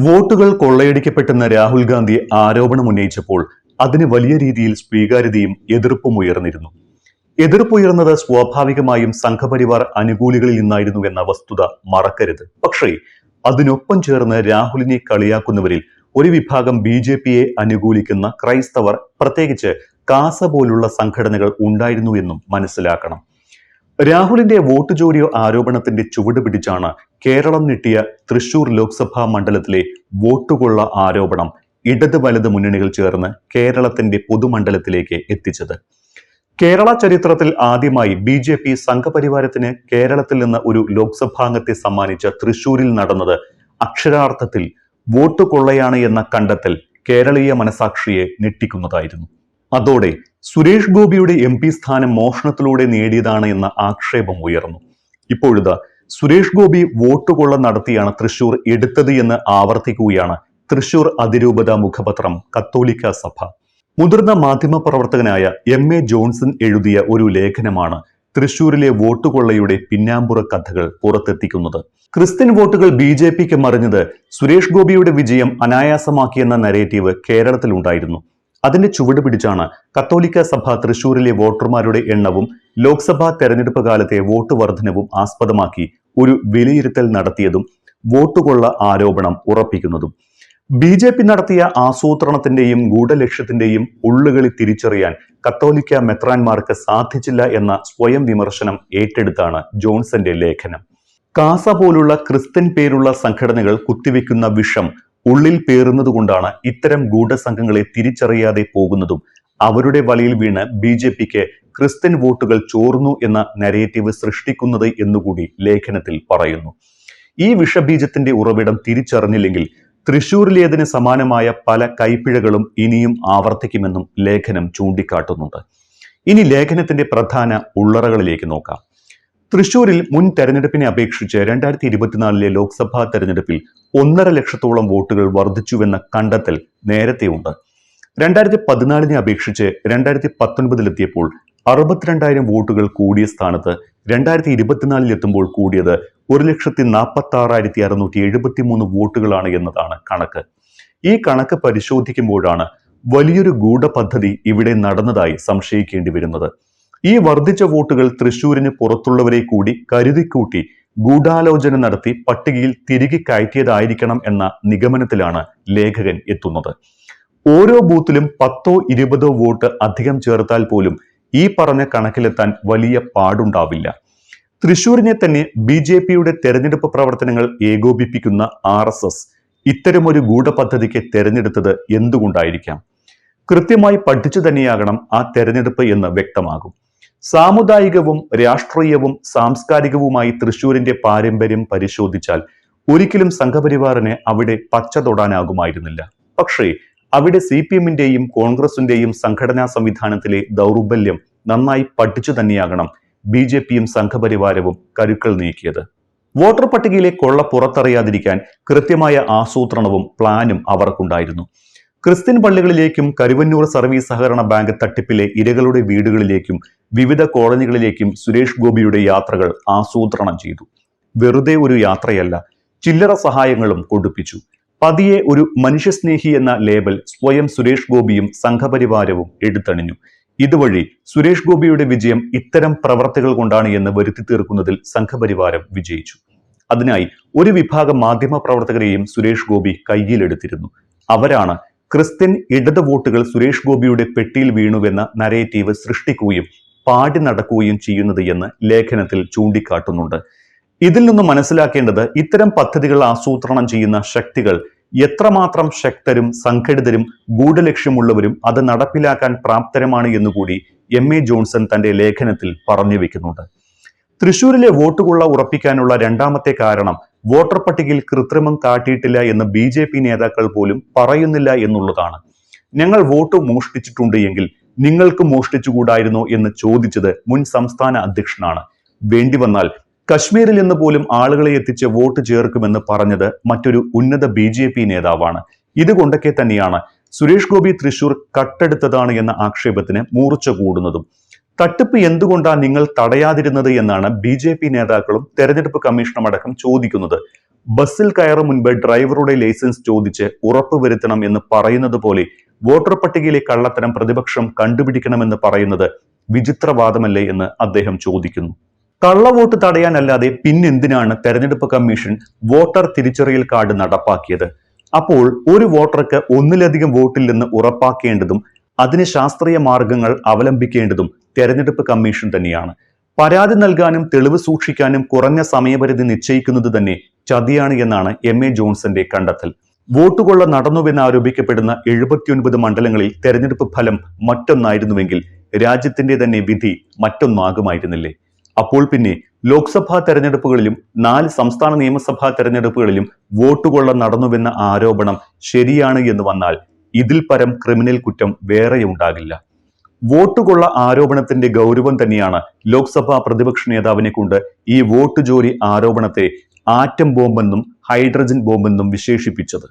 വോട്ടുകൾ കൊള്ളയടിക്കപ്പെട്ടെന്ന് രാഹുൽ ഗാന്ധി ആരോപണം ഉന്നയിച്ചപ്പോൾ അതിന് വലിയ രീതിയിൽ സ്വീകാര്യതയും എതിർപ്പും ഉയർന്നിരുന്നു. എതിർപ്പുയർന്നത് സ്വാഭാവികമായും സംഘപരിവാർ അനുകൂലികളിൽ നിന്നായിരുന്നു എന്ന വസ്തുത മറക്കരുത്. പക്ഷേ അതിനൊപ്പം ചേർന്ന് രാഹുലിനെ കളിയാക്കുന്നവരിൽ ഒരു വിഭാഗം BJPയെ അനുകൂലിക്കുന്ന ക്രൈസ്തവർ, പ്രത്യേകിച്ച് കാസ പോലുള്ള സംഘടനകൾ ഉണ്ടായിരുന്നു എന്നും മനസ്സിലാക്കണം. രാഹുലിന്റെ വോട്ട് ചോരി ആരോപണത്തിന്റെ ചുവട് പിടിച്ചാണ് കേരളം ഞെട്ടിയ തൃശൂർ ലോക്സഭാ മണ്ഡലത്തിലെ വോട്ടുകൊള്ള ആരോപണം ഇടത് വലത് മുന്നണികൾ ചേർന്ന് കേരളത്തിന്റെ പൊതുമണ്ഡലത്തിലേക്ക് എത്തിച്ചത്. കേരള ചരിത്രത്തിൽ ആദ്യമായി BJP സംഘപരിവാരത്തിന് കേരളത്തിൽ നിന്ന് ഒരു ലോക്സഭാംഗത്തെ സമ്മാനിച്ച തൃശൂരിൽ നടന്നത് അക്ഷരാർത്ഥത്തിൽ വോട്ട് കൊള്ളയാണ് എന്ന കണ്ടെത്തൽ കേരളീയ മനസാക്ഷിയെ ഞെട്ടിക്കുന്നതായിരുന്നു. അതോടെ സുരേഷ് ഗോപിയുടെ MP സ്ഥാനം മോഷണത്തിലൂടെ നേടിയതാണ് എന്ന ആക്ഷേപം ഉയർന്നു. ഇപ്പോഴിതാ സുരേഷ് ഗോപി വോട്ടുകൊള്ള നടത്തിയാണ് തൃശൂർ എടുത്തത് എന്ന് ആവർത്തിക്കുകയാണ് തൃശൂർ അതിരൂപത മുഖപത്രം കത്തോലിക്ക സഭ. മുതിർന്ന മാധ്യമപ്രവർത്തകനായ MA ജോൺസൺ എഴുതിയ ഒരു ലേഖനമാണ് തൃശൂരിലെ വോട്ടുകൊള്ളയുടെ പിന്നാമ്പുറ കഥകൾ പുറത്തെത്തിക്കുന്നത്. ക്രിസ്ത്യൻ വോട്ടുകൾ BJPക്ക് മറിഞ്ഞത് സുരേഷ് ഗോപിയുടെ വിജയം അനായാസമാക്കിയെന്ന നരേറ്റീവ് കേരളത്തിലുണ്ടായിരുന്നു. അതിന്റെ ചുവട് പിടിച്ചാണ് കത്തോലിക്ക സഭ തൃശൂരിലെ വോട്ടർമാരുടെ എണ്ണവും ലോക്സഭാ തെരഞ്ഞെടുപ്പ് കാലത്തെ വോട്ട് വർധനവും ആസ്പദമാക്കി ഒരു വിലയിരുത്തൽ നടത്തിയതും വോട്ടുകൊള്ള ആരോപണം ഉറപ്പിക്കുന്നതും. BJP നടത്തിയ ആസൂത്രണത്തിന്റെയും ഗൂഢലക്ഷ്യത്തിന്റെയും ഉള്ളുകളി തിരിച്ചറിയാൻ കത്തോലിക്ക മെത്രാന്മാർക്ക് സാധിച്ചില്ല എന്ന സ്വയം വിമർശനം ഏറ്റെടുത്താണ് ജോൺസന്റെ ലേഖനം. കാസ പോലുള്ള ക്രിസ്ത്യൻ പേരുള്ള സംഘടനകൾ കുത്തിവെക്കുന്ന വിഷം ഉള്ളിൽ പേറുന്നതുകൊണ്ടാണ് ഇത്തരം ഗൂഢസംഘങ്ങളെ തിരിച്ചറിയാതെ പോകുന്നതും അവരുടെ വലയിൽ വീണ് BJPക്ക് ക്രിസ്ത്യൻ വോട്ടുകൾ ചോർന്നു എന്ന നരേറ്റീവ് സൃഷ്ടിക്കുന്നത് എന്നുകൂടി ലേഖനത്തിൽ പറയുന്നു. ഈ വിഷബീജത്തിന്റെ ഉറവിടം തിരിച്ചറിഞ്ഞില്ലെങ്കിൽ തൃശൂരിലേതിന് സമാനമായ പല കൈപ്പിഴകളും ഇനിയും ആവർത്തിക്കുമെന്നും ലേഖനം ചൂണ്ടിക്കാട്ടുന്നുണ്ട്. ഇനി ലേഖനത്തിന്റെ പ്രധാന ഉള്ളറകളിലേക്ക് നോക്കാം. തൃശൂരിൽ മുൻ തെരഞ്ഞെടുപ്പിനെ അപേക്ഷിച്ച് 2024 ലോക്സഭാ തെരഞ്ഞെടുപ്പിൽ 1.5 ലക്ഷത്തോളം വോട്ടുകൾ വർദ്ധിച്ചുവെന്ന കണ്ടെത്തൽ നേരത്തെയുണ്ട്. 2014 അപേക്ഷിച്ച് 2019 62,000 വോട്ടുകൾ കൂടിയ സ്ഥാനത്ത് 2024 എത്തുമ്പോൾ കൂടിയത് 1,46,673 വോട്ടുകളാണ് എന്നതാണ് കണക്ക്. ഈ കണക്ക് പരിശോധിക്കുമ്പോഴാണ് വലിയൊരു ഗൂഢപദ്ധതി ഇവിടെ നടന്നതായി സംശയിക്കേണ്ടി വരുന്നത്. ഈ വർദ്ധിച്ച വോട്ടുകൾ തൃശൂരിന് പുറത്തുള്ളവരെ കൂടി കരുതിക്കൂട്ടി ഗൂഢാലോചന നടത്തി പട്ടികയിൽ തിരികെ കയറ്റിയതായിരിക്കണം എന്ന നിഗമനത്തിലാണ് ലേഖകൻ എത്തുന്നത്. ഓരോ ബൂത്തിലും 10 or 20 വോട്ട് അധികം ചേർത്താൽ പോലും ഈ പറഞ്ഞ കണക്കിലെത്താൻ വലിയ പാടുണ്ടാവില്ല. തൃശൂരിനെ തന്നെ BJPയുടെ തെരഞ്ഞെടുപ്പ് പ്രവർത്തനങ്ങൾ ഏകോപിപ്പിക്കുന്ന RSS ഇത്തരമൊരു ഗൂഢപദ്ധതിക്ക് തെരഞ്ഞെടുത്തത് എന്തുകൊണ്ടായിരിക്കാം? കൃത്യമായി പഠിച്ചു തന്നെയാകണം ആ തെരഞ്ഞെടുപ്പ് എന്ന് വ്യക്തമാകും. സാമുദായികവും രാഷ്ട്രീയവും സാംസ്കാരികവുമായി തൃശൂരിന്റെ പാരമ്പര്യം പരിശോധിച്ചാൽ ഒരിക്കലും സംഘപരിവാറിന് അവിടെ പച്ച തൊടാനാകുമായിരുന്നില്ല. പക്ഷേ അവിടെ CPMന്റെയും കോൺഗ്രസിന്റെയും സംഘടനാ സംവിധാനത്തിലെ ദൗർബല്യം നന്നായി പഠിച്ചു തന്നെയാകണം BJPയും സംഘപരിവാരവും കരുക്കൾ നീക്കിയത്. വോട്ടർ പട്ടികയിലെ കൊള്ള പുറത്തറിയാതിരിക്കാൻ കൃത്യമായ ആസൂത്രണവും പ്ലാനും അവർക്കുണ്ടായിരുന്നു. ക്രിസ്ത്യൻ പള്ളികളിലേക്കും കരുവന്നൂർ സർവീസ് സഹകരണ ബാങ്ക് തട്ടിപ്പിലെ ഇരകളുടെ വീടുകളിലേക്കും വിവിധ കോളനികളിലേക്കും സുരേഷ് ഗോപിയുടെ യാത്രകൾ ആസൂത്രണം ചെയ്തു. വെറുതെ ഒരു യാത്രയല്ല, ചില്ലറ സഹായങ്ങളും കൊടുപ്പിച്ചു. പതിയെ ഒരു മനുഷ്യസ്നേഹി എന്ന ലേബൽ സ്വയം സുരേഷ് ഗോപിയും സംഘപരിവാരവും എടുത്തണിഞ്ഞു. ഇതുവഴി സുരേഷ് ഗോപിയുടെ വിജയം ഇത്തരം പ്രവർത്തികൾ കൊണ്ടാണ് എന്ന് വരുത്തി തീർക്കുന്നതിൽ സംഘപരിവാരം വിജയിച്ചു. അതിനായി ഒരു വിഭാഗം മാധ്യമ പ്രവർത്തകരെയും സുരേഷ് ഗോപി കയ്യിലെടുത്തിരുന്നു. അവരാണ് ക്രിസ്ത്യൻ ഇടത് വോട്ടുകൾ സുരേഷ് ഗോപിയുടെ പെട്ടിയിൽ വീണുവെന്ന നരേറ്റീവ് സൃഷ്ടിക്കുകയും പാടി നടക്കുകയും ചെയ്യുന്നത് എന്ന് ലേഖനത്തിൽ ചൂണ്ടിക്കാട്ടുന്നുണ്ട്. ഇതിൽ നിന്ന് മനസ്സിലാക്കേണ്ടത് ഇത്തരം പദ്ധതികൾ ആസൂത്രണം ചെയ്യുന്ന ശക്തികൾ എത്രമാത്രം ശക്തരും സംഘടിതരും ഗൂഢലക്ഷ്യമുള്ളവരും അത് നടപ്പിലാക്കാൻ പ്രാപ്തരമാണ് എന്നുകൂടി MA ജോൺസൺ തന്റെ ലേഖനത്തിൽ പറഞ്ഞു വെക്കുന്നുണ്ട്. തൃശൂരിലെ വോട്ടുകൊള്ള ഉറപ്പിക്കാനുള്ള രണ്ടാമത്തെ കാരണം വോട്ടർ പട്ടികയിൽ കൃത്രിമം കാട്ടിയിട്ടില്ല എന്ന് BJP നേതാക്കൾ പോലും പറയുന്നില്ല എന്നുള്ളതാണ്. ഞങ്ങൾ വോട്ട് മോഷ്ടിച്ചിട്ടുണ്ട് എങ്കിൽ നിങ്ങൾക്ക് മോഷ്ടിച്ചുകൂടായിരുന്നോ എന്ന് ചോദിച്ചത് മുൻ സംസ്ഥാന അധ്യക്ഷനാണ്. വേണ്ടി വന്നാൽ കശ്മീരിൽ നിന്ന് പോലും ആളുകളെ എത്തിച്ച് വോട്ട് ചേർക്കുമെന്ന് പറഞ്ഞത് മറ്റൊരു ഉന്നത BJP നേതാവാണ്. ഇതുകൊണ്ടൊക്കെ തന്നെയാണ് സുരേഷ് ഗോപി തൃശൂർ കട്ടെടുത്തതാണ് എന്ന ആക്ഷേപത്തിന് മൂർച്ച കൂടുന്നതും. തട്ടിപ്പ് എന്തുകൊണ്ടാണ് നിങ്ങൾ തടയാതിരുന്നത് എന്നാണ് BJP നേതാക്കളും തെരഞ്ഞെടുപ്പ് കമ്മീഷനും അടക്കം ചോദിക്കുന്നത്. ബസ്സിൽ കയറും മുൻപ് ഡ്രൈവറുടെ ലൈസൻസ് ചോദിച്ച് ഉറപ്പുവരുത്തണം എന്ന് പറയുന്നത് പോലെ വോട്ടർ പട്ടികയിലെ കള്ളത്തരം പ്രതിപക്ഷം കണ്ടുപിടിക്കണമെന്ന് പറയുന്നത് വിചിത്രവാദമല്ലേ എന്ന് അദ്ദേഹം ചോദിക്കുന്നു. കള്ളവോട്ട് തടയാനല്ലാതെ പിന്നെന്തിനാണ് തെരഞ്ഞെടുപ്പ് കമ്മീഷൻ വോട്ടർ തിരിച്ചറിയൽ കാർഡ് നടപ്പാക്കിയത്? അപ്പോൾ ഒരു വോട്ടർക്ക് ഒന്നിലധികം വോട്ടില്ലെന്ന് ഉറപ്പാക്കേണ്ടതും അതിന് ശാസ്ത്രീയ മാർഗങ്ങൾ അവലംബിക്കേണ്ടതും തെരഞ്ഞെടുപ്പ് കമ്മീഷൻ തന്നെയാണ്. പരാതി നൽകാനും തെളിവ് സൂക്ഷിക്കാനും കുറഞ്ഞ സമയപരിധി നിശ്ചയിക്കുന്നത് തന്നെ ചതിയാണ് എന്നാണ് MA ജോൺസന്റെ കണ്ടെത്തൽ. വോട്ടുകൊള്ള നടന്നുവെന്ന് ആരോപിക്കപ്പെടുന്ന 79 മണ്ഡലങ്ങളിൽ തെരഞ്ഞെടുപ്പ് ഫലം മറ്റൊന്നായിരുന്നുവെങ്കിൽ രാജ്യത്തിന്റെ തന്നെ വിധി മറ്റൊന്നാകുമായിരുന്നില്ലേ? അപ്പോൾ പിന്നെ ലോക്സഭാ തെരഞ്ഞെടുപ്പുകളിലും 4 സംസ്ഥാന നിയമസഭാ തെരഞ്ഞെടുപ്പുകളിലും വോട്ടുകൊള്ള നടന്നുവെന്ന ആരോപണം ശരിയാണ് എന്ന് വന്നാൽ ഇതിൽ പരം ക്രിമിനൽ കുറ്റം വേറെയുണ്ടാകില്ല. വോട്ടുകൊള്ള ആരോപണത്തിന്റെ ഗൗരവം തന്നെയാണ് ലോക്സഭാ പ്രതിപക്ഷ നേതാവിനെ കൊണ്ട് ഈ വോട്ട് ചോരി ആരോപണത്തെ ആറ്റം ബോംബെന്നും ഹൈഡ്രജൻ ബോംബെന്നും വിശേഷിപ്പിച്ചത്.